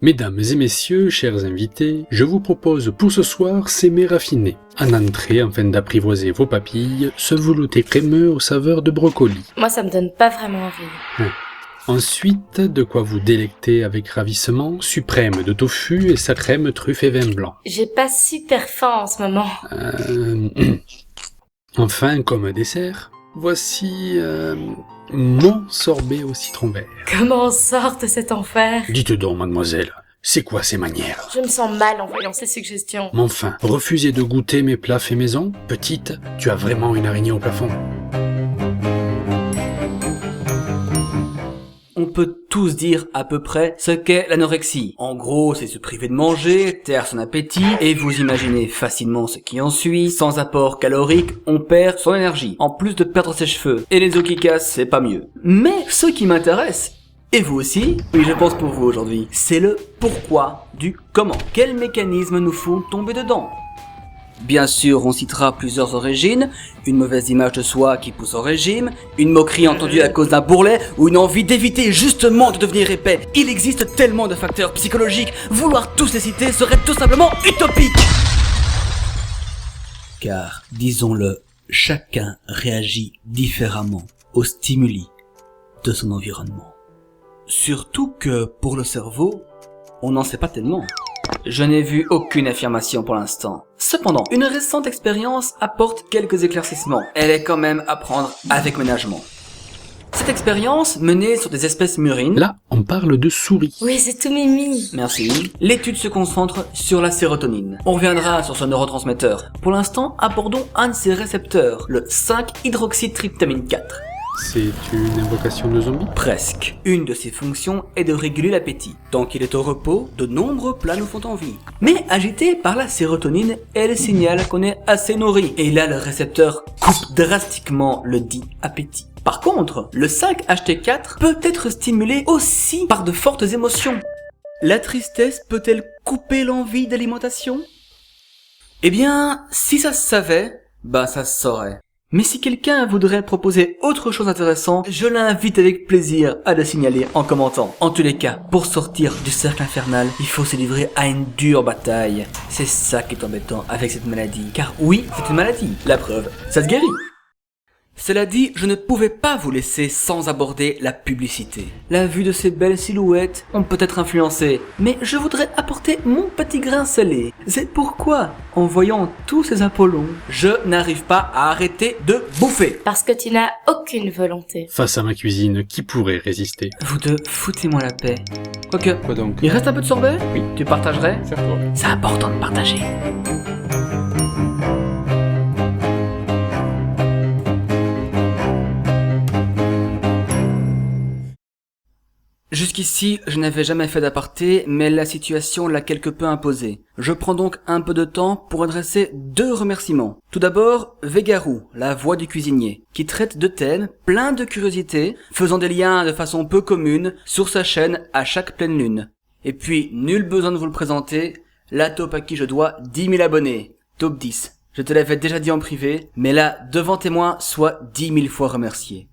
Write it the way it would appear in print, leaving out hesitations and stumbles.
Mesdames et messieurs, chers invités, je vous propose pour ce soir ces mets raffinés. En entrée, afin d'apprivoiser vos papilles, ce velouté crémeux aux saveurs de brocoli. Moi, ça me donne pas vraiment envie. Ensuite, de quoi vous délecter avec ravissement, suprême de tofu et sa crème truffe et vin blanc. J'ai pas super faim en ce moment. Enfin, comme dessert, voici mon sorbet au citron vert. Comment on sort de cet enfer? Dites donc, mademoiselle, c'est quoi ces manières? Je me sens mal en voyant ces suggestions. Mais enfin, refuser de goûter mes plats faits maison? Petite, tu as vraiment une araignée au plafond. On peut tous dire à peu près ce qu'est l'anorexie. En gros, c'est se priver de manger, taire son appétit, et vous imaginez facilement ce qui en suit. Sans apport calorique, on perd son énergie, en plus de perdre ses cheveux. Et les os qui cassent, c'est pas mieux. Mais ce qui m'intéresse, et vous aussi, oui je pense pour vous aujourd'hui, c'est le pourquoi du comment. Quels mécanismes nous font tomber dedans ? Bien sûr, on citera plusieurs origines, une mauvaise image de soi qui pousse au régime, une moquerie entendue à cause d'un bourrelet, ou une envie d'éviter justement de devenir épais. Il existe tellement de facteurs psychologiques, vouloir tous les citer serait tout simplement utopique. Car, disons-le, chacun réagit différemment aux stimuli de son environnement. Surtout que, pour le cerveau, on n'en sait pas tellement. Je n'ai vu aucune affirmation pour l'instant. Cependant, une récente expérience apporte quelques éclaircissements. Elle est quand même à prendre avec ménagement. Cette expérience, menée sur des espèces murines... Là, on parle de souris. Oui, c'est tout mimi. Merci. L'étude se concentre sur la sérotonine. On reviendra sur ce neurotransmetteur. Pour l'instant, abordons un de ses récepteurs, le 5-hydroxytryptamine 4. C'est une invocation de zombie? Presque. Une de ses fonctions est de réguler l'appétit. Tant qu'il est au repos, de nombreux plats nous font envie. Mais agité par la sérotonine, elle signale qu'on est assez nourri. Et là, le récepteur coupe drastiquement le dit appétit. Par contre, le 5-HT4 peut être stimulé aussi par de fortes émotions. La tristesse peut-elle couper l'envie d'alimentation? Eh bien, si ça se savait, ça se saurait. Mais si quelqu'un voudrait proposer autre chose d'intéressant, je l'invite avec plaisir à le signaler en commentant. En tous les cas, pour sortir du cercle infernal, il faut se livrer à une dure bataille. C'est ça qui est embêtant avec cette maladie. Car oui, c'est une maladie. La preuve, ça se guérit. Cela dit, je ne pouvais pas vous laisser sans aborder la publicité. La vue de ces belles silhouettes ont peut-être influencé, mais je voudrais apporter mon petit grain salé. C'est pourquoi, en voyant tous ces Apollons, je n'arrive pas à arrêter de bouffer. Parce que tu n'as aucune volonté. Face à ma cuisine, qui pourrait résister? Vous deux, foutez-moi la paix. Quoique, Quoi donc? il reste un peu de sorbet? Oui. Tu partagerais? Serre-toi. C'est important de partager. Jusqu'ici, je n'avais jamais fait d'aparté, mais la situation l'a quelque peu imposé. Je prends donc un peu de temps pour adresser 2 remerciements. Tout d'abord, Végarou, la voix du cuisinier, qui traite de thèmes plein de curiosités, faisant des liens de façon peu commune sur sa chaîne à chaque pleine lune. Et puis, nul besoin de vous le présenter, la taupe à qui je dois 10 000 abonnés. Taupe 10. Je te l'avais déjà dit en privé, mais là, devant témoin, sois 10 000 fois remercié.